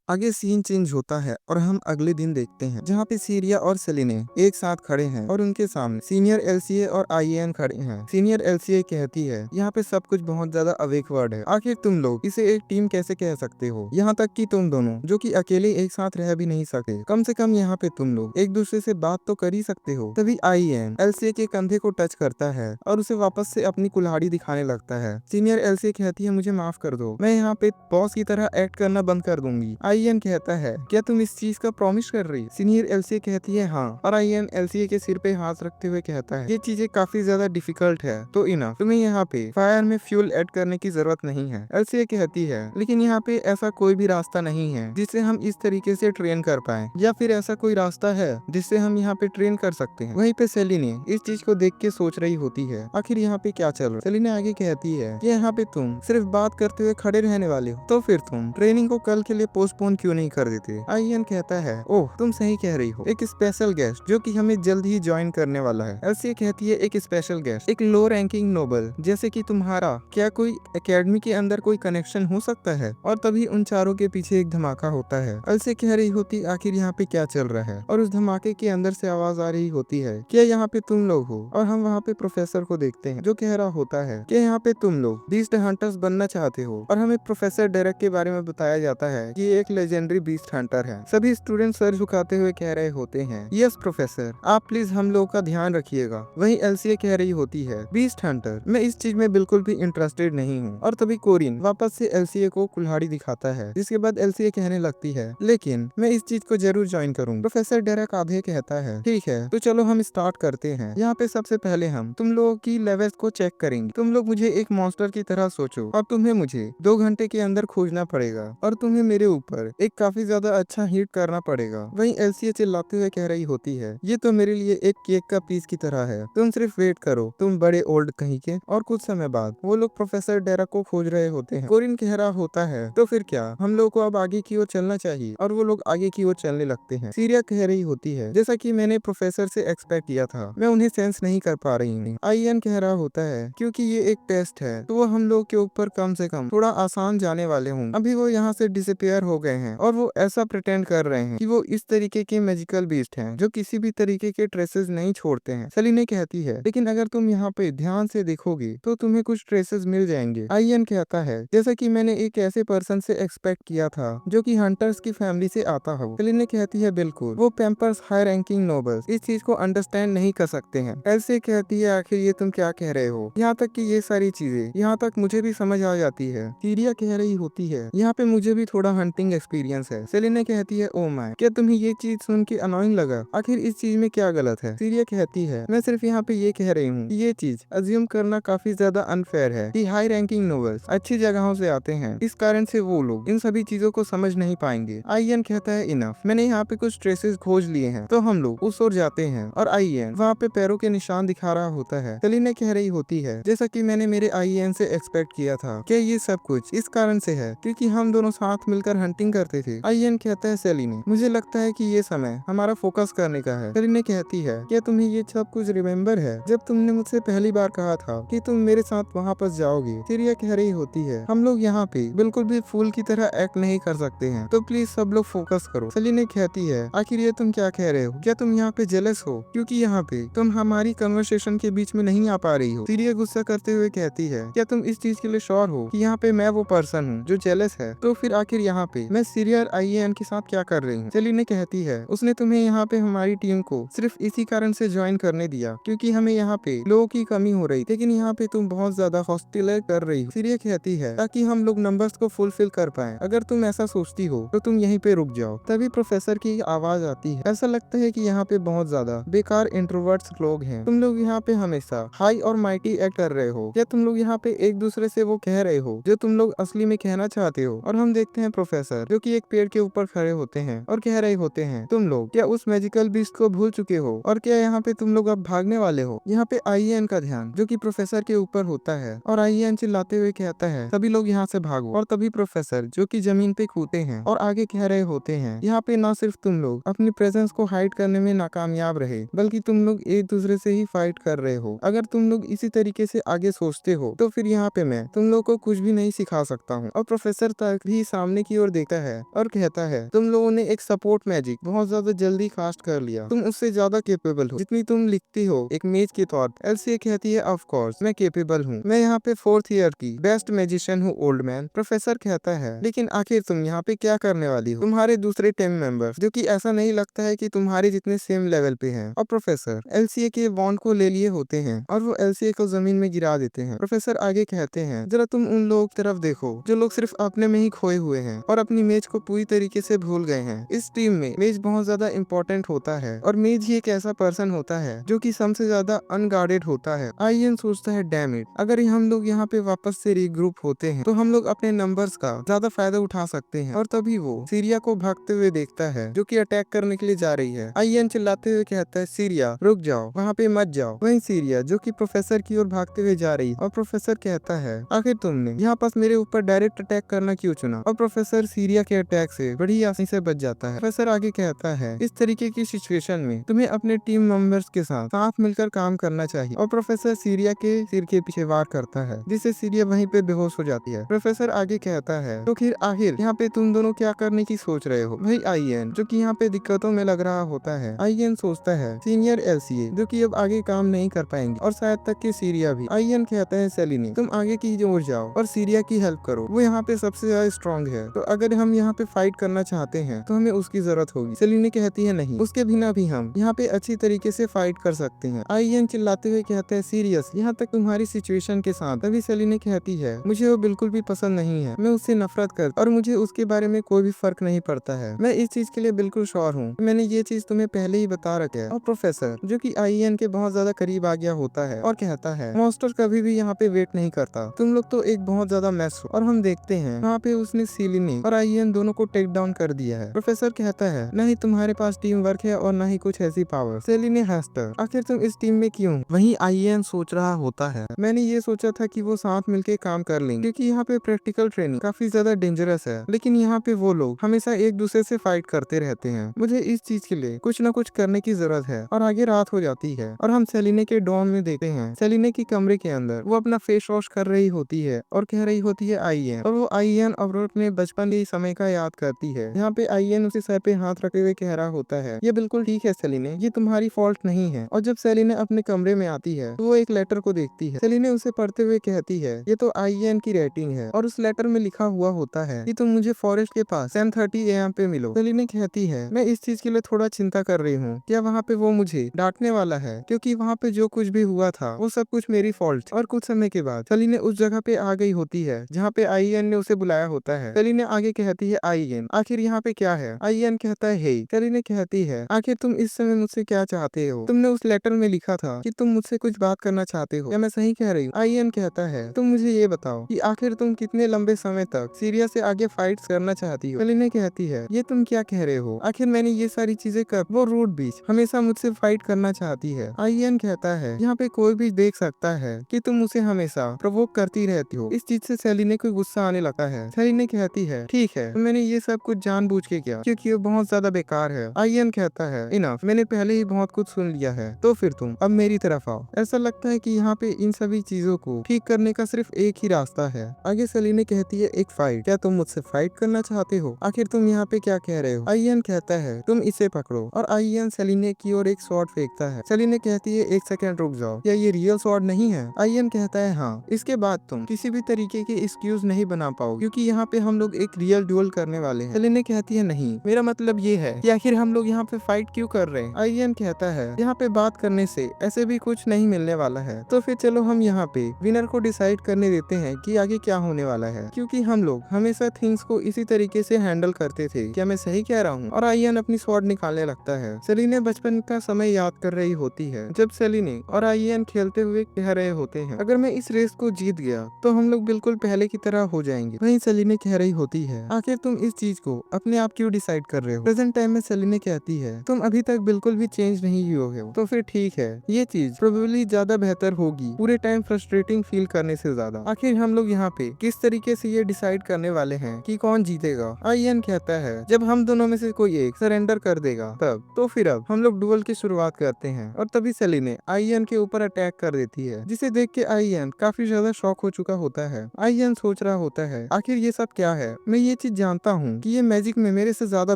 आगे scene change होता है और हम अगले दिन देखते हैं जहाँ पे सीरिया और सेलिने एक साथ खड़े हैं और उनके सामने सीनियर एलसीए और आईएएन खड़े हैं। सीनियर एलसीए कहती है, यहाँ पे सब कुछ बहुत ज्यादा अवेक वर्ड है। आखिर तुम लोग इसे एक टीम कैसे कह सकते हो? यहाँ तक कि तुम दोनों जो कि अकेले एक साथ रह भी नहीं सके, कम से कम यहाँ पे तुम लोग एक दूसरे से बात तो कर ही सकते हो। तभी आईएएन एलसीए के कंधे को टच करता है और उसे वापस से अपनी कुल्हाड़ी दिखाने लगता है। सीनियर एलसीए कहती है, मुझे माफ कर दो, मैं यहाँ पे बॉस की तरह एक्ट करना बंद कर दूंगी। आईएन कहता है, क्या तुम इस चीज का प्रॉमिस कर रही? सीनियर एलसीए कहती है हाँ, और आईएन एलसीए के सिर पे हाथ रखते हुए कहता है, ये चीजें काफी ज्यादा डिफिकल्ट है तो इनफ, तुम्हें यहाँ पे फायर में फ्यूल ऐड करने की जरूरत नहीं है। एलसीए कहती है, लेकिन यहाँ पे ऐसा कोई भी रास्ता नहीं है जिससे हम इस तरीके से ट्रेन कर पाए, या फिर ऐसा कोई रास्ता है जिससे हम यहाँ पे ट्रेन कर सकते हैं। वहीं पे सेलिने इस चीज को देख के सोच रही होती है, आखिर यहाँ पे क्या चल रहा है। सेलिने आगे कहती है कि यहाँ पे तुम सिर्फ बात करते हुए खड़े रहने वाले हो, तो फिर तुम ट्रेनिंग को कल के लिए पोस्टपोन क्यों नहीं कर देते? आईएन कहता है, ओह तुम सही कह रही हो, एक स्पेशल गेस्ट जो कि हमें जल्द ही ज्वाइन करने वाला है। एलसीए कहती है, एक स्पेशल गेस्ट, एक लो रैंकिंग नोबल जैसे कि तुम्हारा, क्या कोई एकेडमी के अंदर कोई कनेक्शन हो सकता है? और तभी उन चारों के पीछे एक धमाका होता है। एलसीए कह रही होती, आखिर यहाँ पे क्या चल रहा है? और उस धमाके के अंदर से आवाज आ रही होती है, क्या यहाँ पे तुम लोग हो? और हम वहाँ पे प्रोफेसर को देखते हैं जो कह रहा होता है कि यहाँ पे तुम लोग बीस्ट हंटर्स बनना चाहते हो। और हमें प्रोफेसर डेरेक के बारे में बताया जाता है कि ये एक लेजेंडरी बीस्ट हंटर है। सभी स्टूडेंट सर झुकाते हुए कह रहे होते हैं, यस प्रोफेसर, आप प्लीज हम लोग का ध्यान रखिएगा। वहीं एलसीए कह रही होती है, बीस्ट हंटर, मैं इस चीज में बिल्कुल भी इंटरेस्टेड नहीं हूँ। और तभी कोरिन वापस से एलसीए को कुल्हाड़ी दिखाता है, जिसके बाद एलसीए कहने लगती है, लेकिन मैं इस चीज को जरूर ज्वाइन करूंगा। प्रोफेसर डेरेक आधे कहता है, ठीक है तो चलो हम स्टार्ट करते हैं। यहाँ पे सबसे पहले हम तुम लोगों की लेवल्स को चेक करेंगे। तुम लोग मुझे एक मॉन्स्टर की तरह सोचो और तुम्हें मुझे 2 घंटे के अंदर खोजना पड़ेगा और तुम्हें मेरे ऊपर एक काफी ज्यादा अच्छा हिट करना पड़ेगा। वहीं एलसीए चिल्लाते हुए कह रही होती है, ये तो मेरे लिए एक केक का पीस की तरह है, तुम सिर्फ वेट करो, तुम बड़े ओल्ड कहीं के। और कुछ समय बाद वो लोग प्रोफेसर डेरेक को खोज रहे होते हैं। कोरिन कह रहा होता है, तो फिर क्या हम लोग को अब आगे की ओर चलना चाहिए? और वो लोग आगे की ओर चलने लगते हैं। सीरिया कह रही होती है, जैसा कि मैंने प्रोफेसर से एक्सपेक्ट किया था, मैं उन्हें सेंस नहीं कर पा रही हूँ। आईएन कह रहा होता है, क्योंकि ये एक टेस्ट है तो वो हम लोग के ऊपर कम से कम थोड़ा आसान जाने वाले हों। अभी वो यहाँ से डिसअपियर हो गए हैं और वो ऐसा प्रिटेंड कर रहे हैं कि वो इस तरीके के मैजिकल बीस्ट हैं जो किसी भी तरीके के ट्रेसेस नहीं छोड़ते हैं। सेलिने कहती है, लेकिन अगर तुम यहाँ पे ध्यान से देखोगे तो तुम्हें कुछ ट्रेसेस मिल जाएंगे। आईएन कहता है, जैसा कि मैंने एक ऐसे पर्सन से एक्सपेक्ट किया था जो कि हंटर्स की फैमिली से आता हो। सेलिने कहती है, बिल्कुल, वो पैम्पर्स हाई रैंकिंग नोबल्स इस चीज को अंडरस्टैंड नहीं कर सकते हैं। एलसे कहती है, आखिर ये तुम क्या कह रहे हो? यहाँ तक कि ये सारी चीजें यहाँ तक मुझे भी समझ आ जाती है। सीरिया कह रही होती है, यहाँ पे मुझे भी थोड़ा हंटिंग एक्सपीरियंस है। सेलिना कहती है, ओ माय, क्या तुम्हें ये चीज सुन के अनोइंग लगा? आखिर इस चीज में क्या गलत है? सीरिया कहती है, मैं सिर्फ यहाँ पे ये कह रही हूँ कि ये चीज अज्यूम करना काफी ज्यादा अनफेयर है कि हाई रैंकिंग नोबल्स अच्छी जगहों से आते हैं, इस कारण से वो लोग इन सभी चीजों को समझ नहीं पाएंगे। आईएन कहता है, इनफ, मैंने यहाँ पे कुछ ट्रेसेस खोज लिए हैं, तो हम लोग उस ओर जाते हैं। और आईएन वहाँ पे पैरों के निशान दिखा रहा होता है। सेलिना कह रही होती है, जैसा कि मैंने मेरे आईएन से एक्सपेक्ट किया था, क्या ये सब कुछ इस कारण से है क्योंकि हम दोनों साथ मिलकर हंटिंग करते थे? आईएन कहता है, सेलिने, मुझे लगता है कि ये समय हमारा फोकस करने का है। सेलिना कहती है, क्या तुम्हें ये सब कुछ रिमेम्बर है जब तुमने मुझसे पहली बार कहा था कि तुम मेरे साथ वहाँ पर जाओगे? सीरिया कह रही होती है, हम लोग यहाँ पे बिल्कुल भी फूल की तरह एक्ट नहीं कर सकते हैं, तो प्लीज सब लोग फोकस करो। सेलिना कहती है, आखिर ये तुम क्या कह रहे हो? क्या तुम यहाँ पे जेलस हो क्योंकि यहाँ पे तुम हमारी कन्वर्सेशन के बीच में नहीं आ पा रही हो? सीरिया गुस्सा करते हुए कहती है, क्या तुम इस चीज के लिए श्योर हो कि यहाँ पे मैं वो पर्सन हूँ जो जेलस है? तो फिर आखिर यहाँ पे मैं सीरिया और आईएएन के साथ क्या कर रही हूँ? सेलिना कहती है, उसने तुम्हें यहाँ पे हमारी टीम को सिर्फ इसी कारण से ज्वाइन करने दिया क्योंकि हमें यहाँ पे लोगों की कमी हो रही, लेकिन यहाँ पे तुम बहुत ज्यादा हॉस्टिल कर रही हो। सीरिया कहती है, ताकि हम लोग नंबर्स को फुलफिल कर पाए। अगर तुम ऐसा सोचती हो तो तुम यहीं पे रुक जाओ। तभी प्रोफेसर की आवाज आती है, ऐसा लगता है कि यहाँ पे बहुत ज्यादा बेकार इंट्रोवर्ट्स लोग हैं, तुम लोग यहाँ पे हमेशा हाई और माइटी एक्ट कर रहे हो। क्या तुम लोग यहाँ पे एक दूसरे से वो कह रहे हो जो तुम लोग असली में कहना चाहते हो? और हम देखते हैं प्रोफेसर जो कि एक पेड़ के ऊपर खड़े होते हैं और कह रहे होते हैं, तुम लोग क्या उस मैजिकल बीस्ट को भूल चुके हो? और क्या यहाँ पे तुम लोग अब भागने वाले हो? यहाँ पे आईएन का ध्यान जो कि प्रोफेसर के ऊपर होता है और आईएन चिल्लाते हुए कहता है, सभी लोग यहाँ से भागो। और तभी प्रोफेसर जो कि जमीन पे कूदते हैं और आगे कह रहे होते हैं, यहाँ पे ना सिर्फ तुम लोग अपनी प्रेजेंस को हाइड करने में नाकामयाब रहे, बल्कि तुम लोग एक दूसरे से ही फाइट कर रहे हो। अगर तुम लोग इसी तरीके से आगे सोचते हो तो फिर यहाँ पे मैं तुम लोग को कुछ भी नहीं सिखा सकता हूँ। और प्रोफेसर तक भी सामने की ओर देखता है और कहता है तुम लोगों ने एक सपोर्ट मैजिक बहुत ज्यादा जल्दी कास्ट कर लिया, तुम उससे ज्यादा केपेबल हो जितनी तुम लिखती हो एक मेज के तौर पर। एलसीए कहती है ऑफ कोर्स मैं केपेबल हूँ, मैं यहाँ पे 4th ईयर की बेस्ट मैजिशियन हूँ ओल्ड मैन। प्रोफेसर कहता है लेकिन आखिर तुम यहाँ पे क्या करने वाली हो, तुम्हारे दूसरे टीम मेंबर्स जो कि ऐसा नहीं लगता है कि तुम्हारे जितने सेम लेवल पे हैं। और प्रोफेसर एलसीए के वॉन्ड को ले लिए होते हैं और वो एलसीए को जमीन में गिरा देते हैं। प्रोफेसर आगे कहते हैं जरा तुम उन लोगों की तरफ देखो जो लोग सिर्फ अपने में ही खोए हुए हैं और अपनी मेज को पूरी तरीके से भूल गए हैं। इस टीम में मेज बहुत ज्यादा इंपॉर्टेंट होता है और मेज ही एक ऐसा पर्सन होता है जो कि सबसे ज्यादा अनगार्डेड होता है। आईएन सोचता है डैम इट, अगर हम लोग यहाँ पे वापस से रीग्रुप होते हैं तो हम लोग अपने नंबर्स का ज्यादा फायदा उठा सकते हैं। और तभी वो सीरिया को भागते हुए देखता है जो कि अटैक करने के लिए जा रही है। आईएन चिल्लाते हुए कहता है सीरिया रुक जाओ, वहाँ पे मत जाओ। वहीं सीरिया जो कि प्रोफेसर की ओर भागते हुए जा रही और प्रोफेसर कहता है आखिर तुमने यहाँ पास मेरे ऊपर डायरेक्ट अटैक करना क्यों चुना। और प्रोफेसर सीरिया के अटैक से बड़ी आसानी से बच जाता है। प्रोफेसर आगे कहता है इस तरीके की सिचुएशन में तुम्हें अपने टीम मेंबर्स के साथ मिलकर काम करना चाहिए। और प्रोफेसर सीरिया के सिर के पीछे वार करता है जिससे सीरिया वहीं पे बेहोश हो जाती है। प्रोफेसर आगे कहता है तो फिर आखिर यहाँ पे तुम दोनों क्या करने की सोच रहे हो। भाई आईएन जो कि यहाँ पे दिक्कतों में लग रहा होता है। आईएन सोचता है सीनियर एलसीए जो कि अब आगे काम नहीं कर पाएंगे और शायद तक कि सीरिया भी। आईएन कहता है सेलिनी तुम आगे की ओर जाओ और सीरिया की हेल्प करो, वो यहाँ पे सबसे ज्यादा स्ट्रॉन्ग है, तो अगर हम यहाँ पे फाइट करना चाहते हैं तो हमें उसकी जरूरत होगी। सेलिनी कहती है नहीं, उसके बिना भी हम यहाँ पे अच्छी तरीके से फाइट कर सकते हैं। आईएन चिल्लाते हुए कहता है सीरियस यहाँ तक तुम्हारी सिचुएशन के साथ। तभी सेलिनी कहती है मुझे वो बिल्कुल भी पसंद नहीं है, मैं उससे नफरत कर और मुझे उसके बारे में कोई भी फर्क नहीं पड़ता है। मैं इस चीज के लिए बिल्कुल श्योर हूँ, मैंने ये चीज तुम्हें पहले ही बता रखा है। और प्रोफेसर जो कि आईएन के बहुत ज्यादा करीब आ गया होता है और कहता है मॉन्स्टर कभी भी यहाँ पे वेट नहीं करता, तुम लोग तो एक बहुत ज्यादा मैस हो। और हम देखते हैं वहाँ पे उसने सेलिनी और आईएन दोनों को टेक डाउन कर दिया है। प्रोफेसर कहता है न ही तुम्हारे पास टीम वर्क है और न ही कुछ ऐसी पावर। सेलिनी हंसकर आखिर तुम इस टीम में क्यों। वहीं आईएन सोच रहा होता है मैंने ये सोचा था कि वो साथ मिलके काम कर लेंगे क्योंकि यहाँ पे प्रैक्टिकल ट्रेनिंग काफी ज्यादा डेंजरस है, लेकिन यहाँ पे वो लोग हमेशा एक दूसरे से फाइट करते रहते हैं। मुझे इस चीज के लिए कुछ न कुछ करने की जरूरत है। और आगे रात हो जाती है और हम सेलिने के डॉर्म में देखते हैं सेलिने की कमरे के अंदर वो अपना फेस वॉश कर रही होती है और कह रही होती है आईएन। और वो आईएन और अपने बचपन के समय का याद करती है। यहाँ पे आईएन उसे सर पे हाथ रखे हुए कह रहा होता है ये बिल्कुल ठीक है सेलिने, ये तुम्हारी फॉल्ट नहीं है। और जब सेलिने अपने कमरे में आती है तो वो एक लेटर को देखती है। सेलिने उसे पढ़ते हुए कहती है ये तो आईएन की राइटिंग है और उस लेटर में लिखा हुआ होता है कि तुम मुझे फॉरेस्ट के पास 10:30 AM पे मिलो। सेलिने कहती है मैं इस चीज के लिए थोड़ा चिंता कर रही हूँ, क्या वहाँ पे वो मुझे डांटने वाला है, क्योंकि वहाँ पे जो कुछ भी हुआ था वो सब कुछ मेरी फॉल्ट। और कुछ समय के बाद सेलिने उस जगह पे आ गई होती है जहाँ पे आईएन ने उसे बुलाया होता है। सेलिने आगे कहती है आईएन आखिर यहाँ पे क्या है। आईएन कहता है हे। सेलिने कहती है आखिर तुम इस समय मुझसे क्या चाहते हो, तुमने उस लेटर में लिखा था कि तुम मुझसे कुछ बात करना चाहते हो, क्या मैं सही कह रही हूँ। आईएन कहता है तुम मुझे ये बताओ कि आखिर तुम कितने लंबे समय तक सीरिया से आगे फाइट्स करना चाहती हो। सेलिने कहती है ये तुम क्या कह रहे हो, आखिर मैंने ये सारी चीजें कर। वो रूड बीच हमेशा मुझसे फाइट करना चाहती है। आईएन कहता है यहाँ पे कोई भी देख सकता है कि तुम उसे हमेशा प्रोवोक करती रहती हो। इस चीज से सेलिने को गुस्सा आने लगता है। सेलिने कहती है ठीक है तो मैंने ये सब कुछ जानबूझ के किया क्योंकि वो बहुत ज्यादा बेकार है। आईएन कहता है इनफ, मैंने पहले ही बहुत कुछ सुन लिया है, तो फिर तुम अब मेरी तरफ आओ। ऐसा लगता है कि यहाँ पे इन सभी चीजों को ठीक करने का सिर्फ एक ही रास्ता है। आगे सेलिने कहती है एक फाइट, क्या तुम मुझसे फाइट करना चाहते हो, आखिर तुम यहाँ पे क्या कह रहे हो। आईएन कहता है तुम इसे पकड़ो और आईएन सेलिने की ओर एक स्वॉर्ड फेंकता है। सेलिने कहती है एक सेकंड रुक जाओ, क्या ये रियल स्वॉर्ड नहीं है। आईएन कहता है हाँ, इसके बाद तुम किसी भी तरीके की एक्सक्यूज नहीं बना पाओगे क्योंकि यहाँ पे हम लोग एक रियल ड्यूल करने वाले हैं। सेलिने कहती है नहीं, मेरा मतलब ये है कि आखिर हम लोग यहाँ पे फाइट क्यों कर रहे हैं। आईएन कहता है यहाँ पे बात करने से ऐसे भी कुछ नहीं मिलने वाला है, तो फिर चलो हम यहाँ पे विनर को डिसाइड करने देते हैं कि आगे क्या होने वाला है, क्योंकि हम लोग हमेशा थिंग्स को इसी तरीके से हैंडल करते थे। क्या मैं सही कह रहा हूँ। और आईएन अपनी स्वॉर्ड निकालने लगता है। सेलिने बचपन का समय याद कर रही होती है जब सेलिने और आईएन खेलते हुए कह रहे होते हैं अगर मैं इस रेस को जीत गया तो हम लोग बिल्कुल पहले की तरह हो जाएंगे। वहीं सेलिने कह रही होती है आखिर तुम इस चीज को अपने आप क्यों डिसाइड कर रहे हो। प्रेजेंट टाइम में सेलिने कहती है तुम अभी तक बिल्कुल भी चेंज नहीं हुए हो, तो फिर ठीक है ये चीज प्रोबेबली ज्यादा बेहतर होगी पूरे टाइम फ्रस्ट्रेटिंग फील करने से ज्यादा। आखिर हम लोग यहाँ पे किस तरीके से ये डिसाइड करने वाले हैं कि कौन जीतेगा। आईएन कहता है जब हम दोनों में से कोई एक सरेंडर कर देगा तब, तो फिर अब हम लोग डुअल की शुरुआत करते हैं। और तभी सेलिने आईएन के ऊपर अटैक कर देती है जिसे देख के आईएन काफी ज्यादा शॉक हो चुका होता है। आईएन सोच रहा होता है आखिर ये सब क्या है, मैं ये चीज जानता हूँ कि ये मैजिक में मेरे से ज्यादा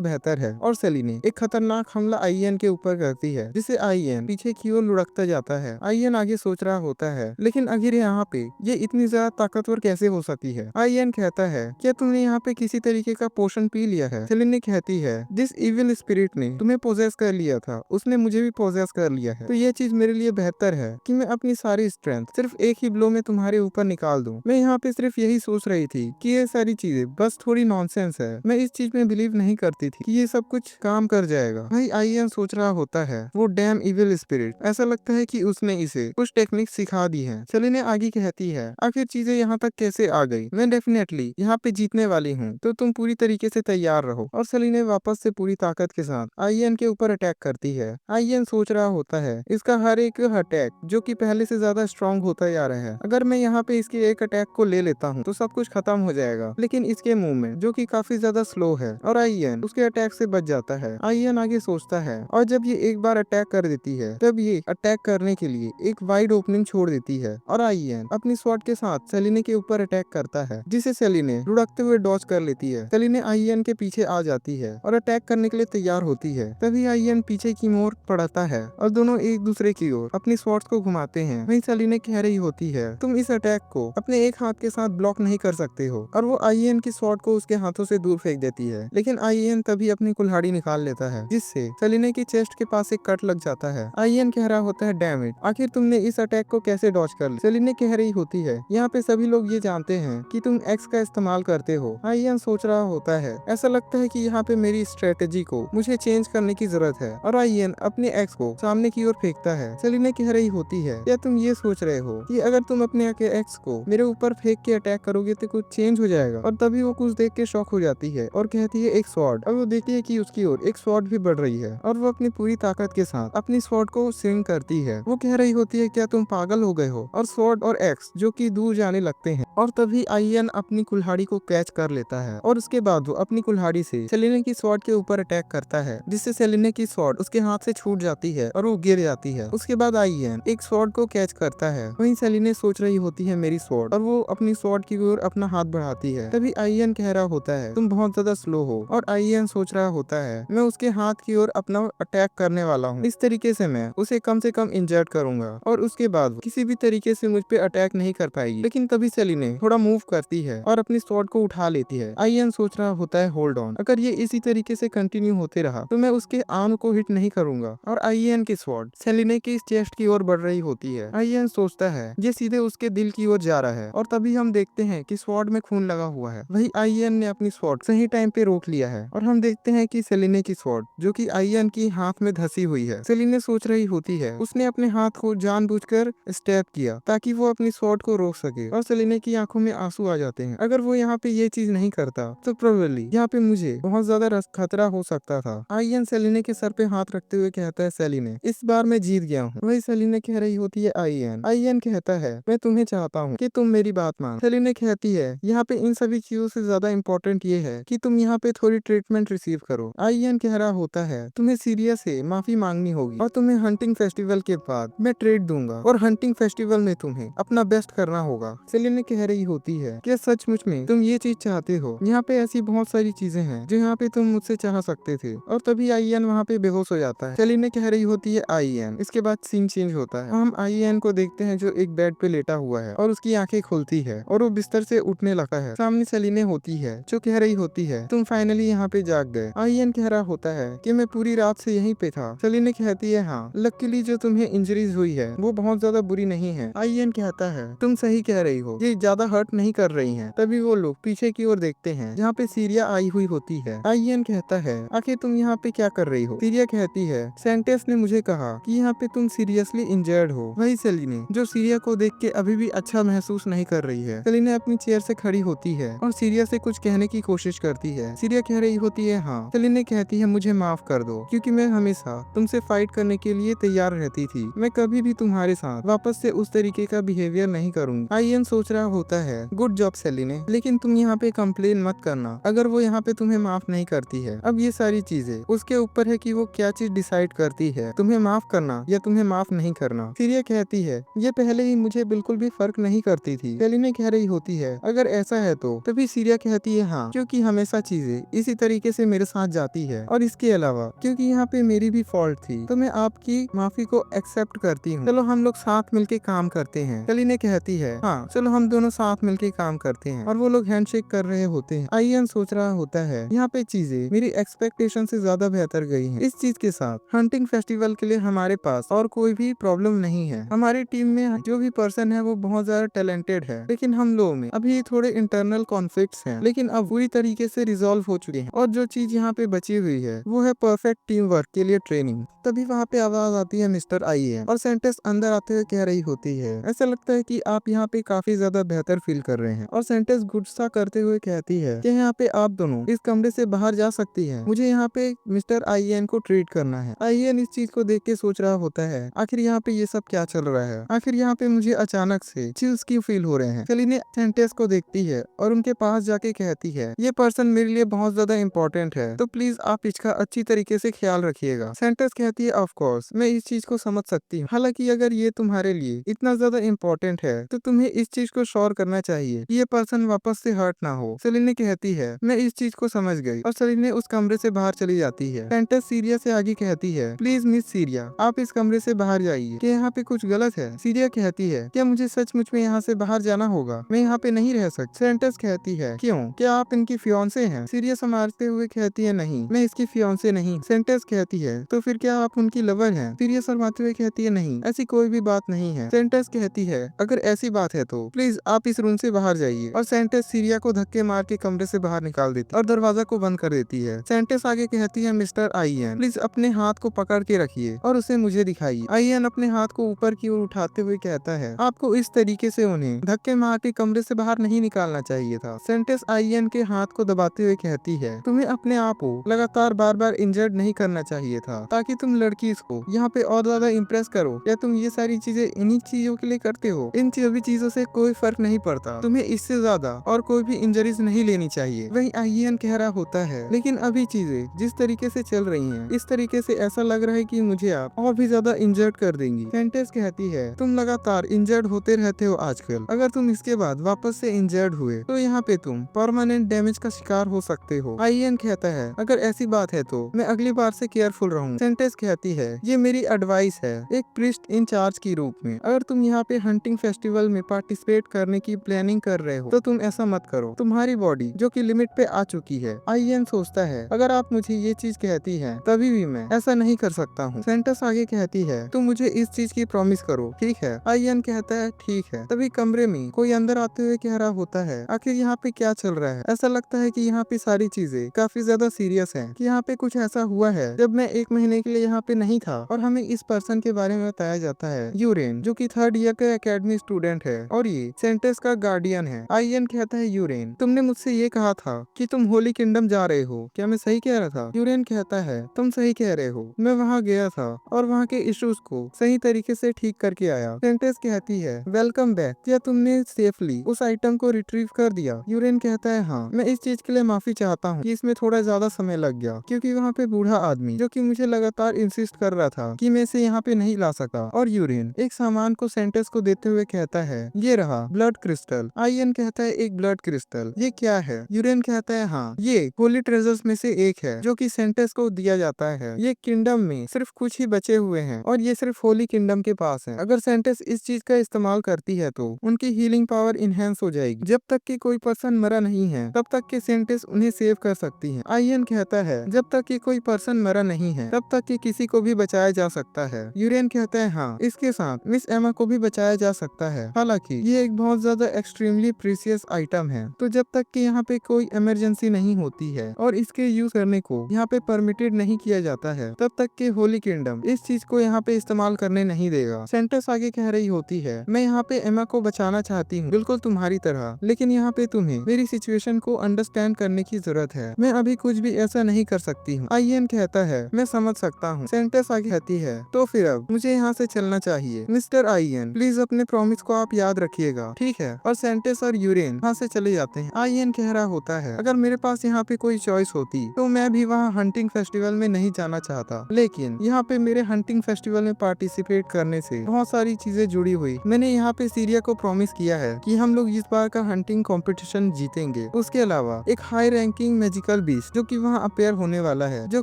बेहतर है। और सेलिने एक खतरनाक हमला आईएन के ऊपर करती है, जिसे आईएन पीछे की ओर लुढ़कता जाता है। आईएन आगे सोच रहा होता है, लेकिन आखिर यहाँ पे ये इतनी ज्यादा ताकतवर कैसे हो सकती है। आईएन कहता है, क्या तुमने यहाँ पे किसी तरीके का पोषण पी लिया है। सेलिने कहती है, जिस इविल स्पिरिट ने तुम्हें पोजेस कर लिया था उसने मुझे भी पोजेस कर लिया है, तो ये चीज मेरे लिए बेहतर है कि मैं अपनी सारी स्ट्रेंथ सिर्फ एक ही ब्लो में तुम्हारे ऊपर निकाल दूं। मैं यहाँ पे सिर्फ यही सोच रही थी कि ये सारी चीजें बस थोड़ी नॉनसेंस है। मैं इस चीज में बिलीव नहीं करती थी कि ये सब कुछ काम कर जाएगा। भाई आईएन सोच रहा होता है, वो डैम इविल स्पिरिट, ऐसा लगता है कि उसने इसे कुछ टेक्निक सिखा दी है। सेलिने आगे कहती है, आखिर चीजें यहाँ तक कैसे आ गई। मैं डेफिनेटली यहाँ पे जीतने वाली हूँ, तो तुम पूरी तरीके से तैयार रहो। और सेलिने वापस से पूरी ताकत के साथ आईएन के ऊपर अटैक करती है। आईएन सोच रहा होता है, इसका हर एक अटैक जो कि पहले से ज्यादा स्ट्रांग होता जा रहा है, अगर मैं यहाँ पे इसके एक अटैक को ले लेता हूँ तो सब कुछ खत्म हो जाएगा। लेकिन इसके मूवमेंट जो कि काफी ज्यादा स्लो है और आईएन उसके अटैक से बच जाता है। आईएन आगे सोचता है, और जब ये एक बार अटैक कर देती है तब ये अटैक करने के लिए एक वाइड ओपनिंग छोड़ देती है। और आईएन अपनी स्वॉर्ड के साथ सेलिने के ऊपर अटैक करता है, जिसे सेलिने लुढ़कते हुए डॉज कर लेती है। सेलिने आईएन के पीछे आ जाती है और अटैक करने के लिए तैयार होती है। तभी आईएन पीछे की ओर पड़ता है और दोनों एक दूसरे की ओर अपनी स्वॉर्ड्स को घुमाते हैं। वहीं सेलिने कह रही होती है, तुम इस अटैक को अपने एक हाथ के साथ ब्लॉक नहीं कर सकते हो। और वो आईएन की स्वॉर्ड को उसके हाथों से दूर फेंक देती है, लेकिन आईएन तभी अपनी कुल्हाड़ी निकाल लेता है, जिससे सेलिने की चेस्ट के पास एक कट लग जाता है। आईएन कह रहा होता है, डैम इट, आखिर तुमने इस अटैक को कैसे डॉज कर लिया। सेलिने कह रही होती है, यहाँ पे सभी लोग ये जानते हैं कि तुम एक्स का इस्तेमाल करते हो। आईएन सोच रहा होता है, ऐसा लगता है कि यहाँ पे मेरी स्ट्रेटेजी को मुझे चेंज करने की जरूरत है। और आईएन अपने एक्स को सामने की ओर फेंकता है। सेलिने कह रही होती है, क्या तुम ये सोच रहे हो कि अगर तुम अपने एक्स को मेरे ऊपर फेंक के अटैक करोगे तो कुछ चेंज हो जाएगा। और तभी वो कुछ देख के शॉक हो जाती है और कहती है, एक स्वॉर्ड। और वो देखती है कि उसकी ओर एक स्वॉर्ड भी बढ़ रही है और वो अपनी पूरी ताकत के साथ अपनी स्वॉर्ड को स्विंग करती है। वो कह रही होती है, क्या तुम पागल हो गए हो। और स्वॉर्ड और एक्स जो कि दूर जाने लगते हैं। और तभी आईएन अपनी कुल्हाड़ी को कैच कर लेता है और उसके बाद वो अपनी कुल्हाड़ी से सेलिने की स्वॉर्ड के ऊपर अटैक करता है, जिससे सेलिने की स्वॉर्ड उसके हाथ से छूट जाती है और वो गिर जाती है। उसके बाद आईएन एक स्वॉर्ड को कैच करता है। वहीं सेलिने सोच रही होती है, मेरी स्वॉर्ड, और वो अपनी स्वॉर्ड की ओर अपना हाथ बढ़ाती है। तभी आईएन कह रहा होता है, तुम बहुत ज्यादा स्लो हो। और आईएन सोच रहा होता है, मैं उसके हाथ की ओर अपना अटैक करने वाला हूँ। इस तरीके से मैं उसे कम से कम इंजर्ड करूंगा और उसके बाद किसी भी तरीके से मुझ पे अटैक नहीं कर पाएगी। लेकिन तभी सेलिने थोड़ा मूव करती है और अपनी स्वॉर्ड को उठा लेती है। आईएन सोच रहा होता है, होल्ड ऑन, अगर ये इसी तरीके से कंटिन्यू होते रहा तो मैं उसके आर्म को हिट नहीं करूंगा। और आईएन की स्वॉर्ड सेलिने की चेस्ट की ओर बढ़ रही होती है। आईएन सोचता है, ये सीधे उसके दिल की ओर जा रहा है। और तभी हम देखते हैं कि स्वॉर्ड में खून लगा हुआ है। वही आईएन ने अपनी स्वॉर्ड सही टाइम पे रोक लिया है और हम देखते हैं कि सेलिने की स्वॉर्ड जो कि आईएन की हाथ में धसी हुई है। सेलिने सोच रही होती है, उसने अपने हाथ को जानबूझकर स्टैब किया ताकि वो अपनी स्वॉर्ड को रोक सके। और सेलिने की आंखों में आंसू आ जाते हैं। अगर वो यहाँ पे ये चीज नहीं करता तो प्रोबेबली यहाँ पे मुझे बहुत ज्यादा खतरा हो सकता था। आईएन सेलिने के सर पे हाथ रखते हुए कहता है, सेलिने, इस बार मैं जीत गया हूँ। वही सेलिने कह रही होती है, आईएन कहता है, मैं तुम्हें चाहता हूँ कि तुम मेरी बात मान। सेलिने कहती है, यहाँ पे इन सभी चीजों से ज्यादा इम्पोर्टेंट ये है कि तुम यहाँ पे थोड़ी ट्रीटमेंट रिसीव करो। आईएन कह रहा होता है, तुम्हें सीरिया से माफी मांगनी होगी और तुम्हें हंटिंग फेस्टिवल के बाद मैं ट्रेड दूंगा और हंटिंग फेस्टिवल में तुम्हें अपना बेस्ट करना होगा। सेलिने कह रही होती है, क्या सचमुच में तुम ये चीज चाहते हो। यहाँ पे ऐसी बहुत सारी चीजें हैं जो यहाँ पे तुम मुझसे चाह सकते थे। और तभी आईएन वहाँ पे बेहोश हो जाता है। सेलिने कह रही होती है, आईएन। इसके बाद सीन चेंज होता है। हम आईएन को देखते हैं जो एक बेड पे लेटा हुआ है और उसकी आंखें खुलती है और वो बिस्तर से उठने लगा है। सामने सेलिने होती है जो कह रही होती है, तुम फाइनली यहाँ पे जाग गए। आईएन कह रहा होता है कि मैं पूरी रात से यहीं पे था। सेलिने कहती है, हाँ, लकीली जो तुम्हें इंजरीज हुई है वो बहुत ज्यादा बुरी नहीं है। आईएन कहता है, तुम सही कह रही हो, ये ज्यादा हर्ट नहीं कर रही हैं। तभी वो लोग पीछे की ओर देखते हैं जहाँ पे सीरिया आई हुई होती है। आईएन कहता है, आखिर तुम यहाँ पे क्या कर रही हो। सीरिया कहती है, सेंटेस ने मुझे कहा कि यहाँ पे तुम सीरियसली इंजर्ड हो। वही सेलिने जो सीरिया को देख के अभी भी अच्छा महसूस नहीं कर रही है। सेलिने अपनी चेयर से खड़ी होती है और सीरिया से कुछ कहने की कोशिश करती है। सीरिया कह रही होती है, हाँ। सेलिने कहती है, मुझे माफ कर दो क्योंकि मैं हमेशा तुमसे फाइट करने के लिए तैयार रहती थी। मैं कभी भी तुम्हारे साथ वापस से उस तरीके का बिहेवियर नहीं करूंगी। आईएन सोच रहा होता है, गुड जॉब सेलिने, लेकिन तुम यहाँ पे कंप्लेन मत करना अगर वो यहाँ पे तुम्हें माफ नहीं करती है। अब ये सारी चीजें उसके ऊपर है कि वो क्या चीज डिसाइड करती है, तुम्हें माफ करना या तुम्हें माफ नहीं करना। सीरिया कहती है, ये पहले ही मुझे बिल्कुल भी फर्क नहीं करती थी। सेलिने कह रही होती है, अगर ऐसा है तो। तभी सीरिया कहती है हाँ, क्योंकि हमेशा चीजें इसी तरीके से मेरे साथ जाती है, और इसके अलावा क्योंकि यहाँ पे मेरी भी फॉल्ट थी, तो मैं आपकी माफी को एक्सेप्ट करती हूँ। चलो हम लोग साथ मिलके काम करते हैं। सेलिने कहती है हाँ चलो हम दोनों साथ मिलके काम करते हैं, और वो लोग हैंडशेक कर रहे होते हैं। आईएन सोच रहा होता है यहाँ पे चीजें मेरी एक्सपेक्टेशन से ज्यादा बेहतर गई हैं। इस चीज के साथ हंटिंग फेस्टिवल के लिए हमारे पास और कोई भी प्रॉब्लम नहीं है। हमारी टीम में जो भी पर्सन है वो बहुत ज्यादा टैलेंटेड है, लेकिन हम लोगों में अभी थोड़े इंटरनल कॉन्फ्लिक्ट्स हैं, लेकिन अब पूरी तरीके से रिजॉल्व हो चुके हैं। और जो चीज यहाँ पे बची हुई है वो है परफेक्ट टीम वर्क के लिए ट्रेनिंग। तभी वहाँ पे आवाज आती है मिस्टर आईएन, और सेंटेंस अंदर आते हुए कह रही होती है ऐसा लगता है कि आप यहाँ पे काफी ज्यादा बेहतर फील कर रहे हैं। और सेंटेंस गुस्सा करते हुए कहती है कि यहाँ पे आप दोनों इस कमरे से बाहर जा सकती हैं, मुझे यहाँ पे मिस्टर आईएन को ट्रीट करना है। आईएन इस चीज को देख के सोच रहा होता है आखिर यहाँ पे ये सब क्या चल रहा है, आखिर यहाँ पे मुझे अचानक से चिल्स क्यों फील हो रहे हैं। सेलिने सेंटेंस को देखती है और उनके पास जाके कहती है ये पर्सन मेरे लिए बहुत ज्यादा इंपॉर्टेंट है, तो प्लीज आप इसका अच्छी तरीके से ख्याल रखिएगा। सेंटेंस कहती है ऑफ कोर्स मैं इस चीज को समझ सकती हूँ, हालांकि अगर ये तुम्हारे लिए इतना ज्यादा इंपॉर्टेंट है तो तुम्हें इस चीज को श्योर करना चाहिए कि ये पर्सन वापस से हर्ट ना हो। सेलिने कहती है मैं इस चीज को समझ गई, और सेलिने उस कमरे से बाहर चली जाती है। सेंटेंस सीरिया से आगे कहती है प्लीज मिस सीरिया आप इस कमरे से बाहर जाइए, क्या यहाँ पे कुछ गलत है। सीरिया कहती है क्या मुझे सचमुच में यहाँ से बाहर जाना होगा, मैं यहाँ पे नहीं रह सकती। सेंटेंस कहती है क्यों, क्या आप इनकी फियांसे हैं। सीरिया संभालते हुए कहती है नहीं मैं इसकी फियांसे नहीं। सेंटेंस कहती है तो फिर क्या आप उनकी लवर हैं। सीरिया शर्माते हुए कहती है नहीं ऐसी कोई भी बात नहीं है। सेंटेंस कहती है अगर ऐसी बात है तो प्लीज आप इस रूम से बाहर जाइए, और सेंटेंस सीरिया को धक्के मार के कमरे से बाहर निकाल देती और दरवाजा को बंद कर देती है। सेंटेंस आगे कहती है मिस्टर आईएन प्लीज अपने हाथ को पकड़ के रखिए और उसे मुझे दिखाइए। आईएन अपने हाथ को ऊपर की ओर उठाते हुए कहता है आपको इस तरीके से उन्हें धक्के मार के कमरे से बाहर नहीं निकालना चाहिए था। सेंटेंस आईएन के हाथ को दबाते हुए कहती है तुम्हें अपने आप को लगातार बार बार इंजर्ड नहीं करना चाहिए था ताकि तुम लड़की को यहाँ पे और ज्यादा इम्प्रेस करो, या तुम ये सारी चीजें इन्हीं चीजों के लिए करते हो। इन सभी चीजों से कोई फर्क नहीं पड़ता, तुम्हें इससे ज्यादा और कोई भी इंजरीज नहीं लेनी चाहिए। वही आईएन कह रहा होता है लेकिन अभी चीजें जिस तरीके से चल रही हैं इस तरीके से ऐसा लग रहा है कि मुझे आप और भी ज्यादा इंजर्ड कर देंगी। सेंटेंस कहती है तुम लगातार इंजर्ड होते रहते हो आजकल, अगर तुम इसके बाद वापस से इंजर्ड हुए तो यहाँ पे तुम परमानेंट डैमेज का शिकार हो सकते हो। आईएन कहता है अगर ऐसी बात है तो मैं अगली बार से केयरफुल रहूं। सेंटेंस कहती है ये मेरी एडवाइस है एक प्रीस्ट इंचार्ज के रूप में, अगर तुम यहाँ पे हंटिंग फेस्टिवल में पार्टिसिपेट करने की प्लानिंग कर रहे हो तो तुम ऐसा मत करो, तुम्हारी बॉडी जो कि लिमिट पे आ चुकी है। आईएन सोचता है अगर आप मुझे ये चीज कहती हैं तभी भी मैं ऐसा नहीं कर सकता हूँ। सेंटेंस आगे कहती है तुम मुझे इस चीज की प्रॉमिस करो ठीक है। आईएन कहता है ठीक है। तभी कमरे में कोई अंदर आते हुए कह रहा होता है आखिर यहाँ पे क्या चल रहा है। ऐसा लगता है कि यहाँ पे सारी चीजें काफी ज्यादा सीरियस हैं, कि यहाँ पे कुछ ऐसा हुआ है जब मैं 1 महीने के लिए यहाँ पे नहीं था, और हमें इस पर्सन के बारे में बताया जाता है यूरेन जो कि 3rd ईयर का एकेडमी स्टूडेंट है और ये सेंटेंस का गार्डियन है। आईएन कहता है यूरेन तुमने मुझसे ये कहा था कि तुम होली किंगडम जा रहे हो, क्या मैं सही कह रहा था। यूरेन कहता है तुम सही कह रहे हो, मैं वहाँ गया था और वहाँ के इश्यूज को सही तरीके से ठीक करके आया। सेंटेंस कहती है वेलकम बैक, क्या तुमने सेफली उस आइटम को रिट्रीव कर दिया। यूरेन कहता है हाँ मैं इस चीज के लिए माफी चाहता हूँ कि इसमें थोड़ा ज्यादा समय लग गया, क्योंकि वहाँ पे बूढ़ा आदमी जो कि मुझे लगातार इंसिस्ट कर रहा था कि मैं इसे यहाँ पे नहीं ला सका। और यूरेन एक सामान को सेंटेंस को देते हुए कहता है ये रहा ब्लड क्रिस्टल। आईएन कहता है एक ब्लड क्रिस्टल, ये क्या है। यूरेन कहता है हाँ ये होली ट्रेजर्स में से एक है जो कि सेंटेंस को दिया जाता है। ये किंगडम में सिर्फ कुछ ही बचे हुए हैं और ये सिर्फ होली किंगडम के पास है। अगर सेंटेंस इस चीज का इस्तेमाल करती है तो उनकी हीलिंग पावर इनहेंस हो जाएगी। जब तक कि कोई पर्सन मरा नहीं है तब तक कि सेंटेंस उन्हें सेव कर सकती है। आईएन कहता है जब तक कि कोई पर्सन मरा नहीं है तब तक कि किसी को भी बचाया जा सकता है। यूरेन कहता है हाँ इसके साथ मिस एमा को भी बचाया जा सकता है, हालांकि ये एक बहुत ज्यादा एक्सट्रीमली प्रीसियस आइटम है, तो जब तक कि यहाँ पे कोई इमरजेंसी नहीं होती है और इसके यूज करने को यहाँ पे परमिटेड नहीं किया जाता है तब तक कि होली किंगडम इस चीज को यहाँ पे इस्तेमाल करने नहीं देगा। सेंटेंस आगे कह रही होती है मैं यहाँ पे एमा को बचाना चाहती हूँ बिल्कुल तुम्हारी तरह, लेकिन यहाँ पे तुम्हें मेरी सिचुएशन को अंडरस्टैंड करने की जरूरत है, मैं अभी कुछ भी ऐसा नहीं कर सकती हूँ। आईएन कहता है मैं समझ सकता हूँ। सेंटेंस आगे कहती है तो फिर अब मुझे यहाँ से चलना चाहिए। मिस्टर आईएन प्लीज अपने प्रॉमिस को आप याद रखिएगा ठीक है। और सेंटेंस और यूरेन वहाँ से चले जाते हैं। आईएन कह रहा होता है अगर मेरे पास यहाँ पे कोई चॉइस होती तो मैं भी वहाँ हंटिंग फेस्टिवल में नहीं जाना चाहता, लेकिन यहाँ पे मेरे हंटिंग फेस्टिवल में पार्टिसिपेट करने से बहुत सारी चीजें जुड़ी हुई। मैंने यहाँ पे सीरिया को प्रॉमिस किया है कि हम लोग इस बार का हंटिंग कंपटीशन जीतेंगे, चाहिए। उसके अलावा एक हाई रैंकिंग मैजिकल बीस्ट जो कि वहाँ अपेयर होने वाला है, जो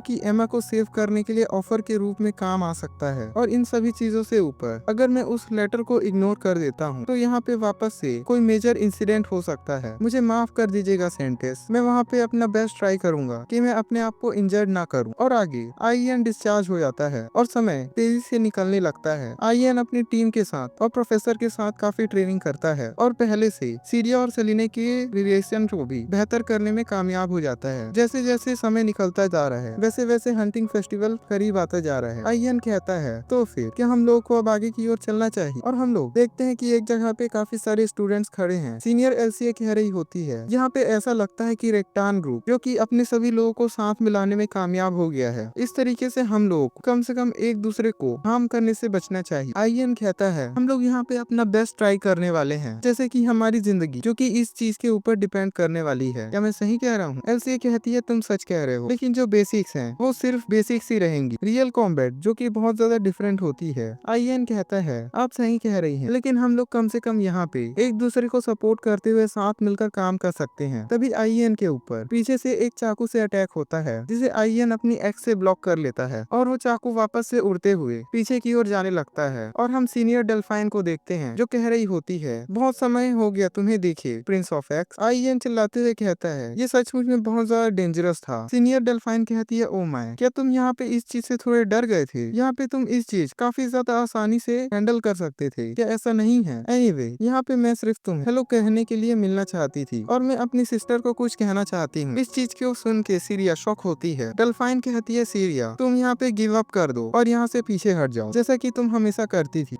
कि एमा को सेव करने के लिए ऑफर के रूप में काम आ सकता है। और इन सभी चीजों से ऊपर अगर मैं उस लेटर को इग्नोर कर देता हूँ तो यहाँ पे वापस से कोई मेजर इंसिडेंट हो सकता है। मुझे माफ कर दीजिएगा सेंटेस, मैं वहाँ पे अपना बेस्ट ट्राई करूंगा कि मैं अपने आप को इंजर्ड ना करूं। और आगे आईएन डिस्चार्ज हो जाता है और समय तेजी से निकलने लगता है। आईएन अपनी टीम के साथ और प्रोफेसर के साथ काफी ट्रेनिंग करता है और पहले से सीरिया और सेलिने के रिलेशन को भी बेहतर करने में कामयाब हो जाता है। जैसे जैसे समय निकलता जा रहा है वैसे वैसे हंटिंग फेस्टिवल करीब आता जा रहा है। आईएन कहता है तो फिर क्या हम लोग को अब आगे की ओर चलना चाहिए। और हम लोग देखते हैं कि एक जगह पे काफी सारे स्टूडेंट्स खड़े हैं। सीनियर एलसीए कह रही होती है यहाँ पे ऐसा लगता है कि रेक्टान ग्रुप जो कि अपने सभी लोगों को साथ मिलाने में कामयाब हो गया है। इस तरीके से हम लोग कम से कम एक दूसरे को हार्म करने से बचना चाहिए। आईएन कहता है हम लोग यहाँ पे अपना बेस्ट ट्राई करने वाले हैं, जैसे कि हमारी जिंदगी जो कि इस चीज के ऊपर डिपेंड करने वाली है। क्या मैं सही कह रहा हूँ? एलसीए कहती है तुम सच कह रहे हो, लेकिन जो बेसिक्स हैं वो सिर्फ बेसिक्स ही रहेंगी। रियल कॉम्बैट जो कि बहुत ज्यादा डिफरेंट होती है। आईएन कहता है आप सही कह रही हैं, लेकिन हम लोग कम से कम यहाँ पे एक दूसरे को सपोर्ट करते हुए साथ मिलकर काम कर सकते हैं। तभी आईएन के ऊपर पीछे से एक चाकू से अटैक होता है, जिसे आईएन अपनी एक्स से ब्लॉक कर लेता है और वो चाकू वापस से उड़ते हुए पीछे की ओर जाने लगता है। और हम सीनियर डेल्फाइन को देखते हैं जो कह रही होती है बहुत समय हो गया तुम्हें देखे प्रिंस ऑफ एक्स। आईएन चिल्लाते हुए कहता है ये सचमुच में बहुत ज्यादा डेंजरस था। सीनियर डेल्फाइन कहती है ओ माय, क्या तुम यहाँ पे इस चीज से थोड़े डर गए थे? यहाँ पे तुम इस चीज काफी ज्यादा आसानी से हैंडल कर सकते थे, क्या ऐसा नहीं है? एनीवे, यहाँ पे मैं सिर्फ तुम्हें हेलो कहने के लिए मिलना चाहती थी और मैं अपनी सिस्टर को कुछ कहना चाहती हूँ। इस चीज को सुन के सीरिया शॉक होती है। डेल्फाइन कहती है सीरिया तुम यहाँ पे गिव अप कर दो और यहाँ से पीछे हट जाओ जैसा कि तुम हमेशा करती थी।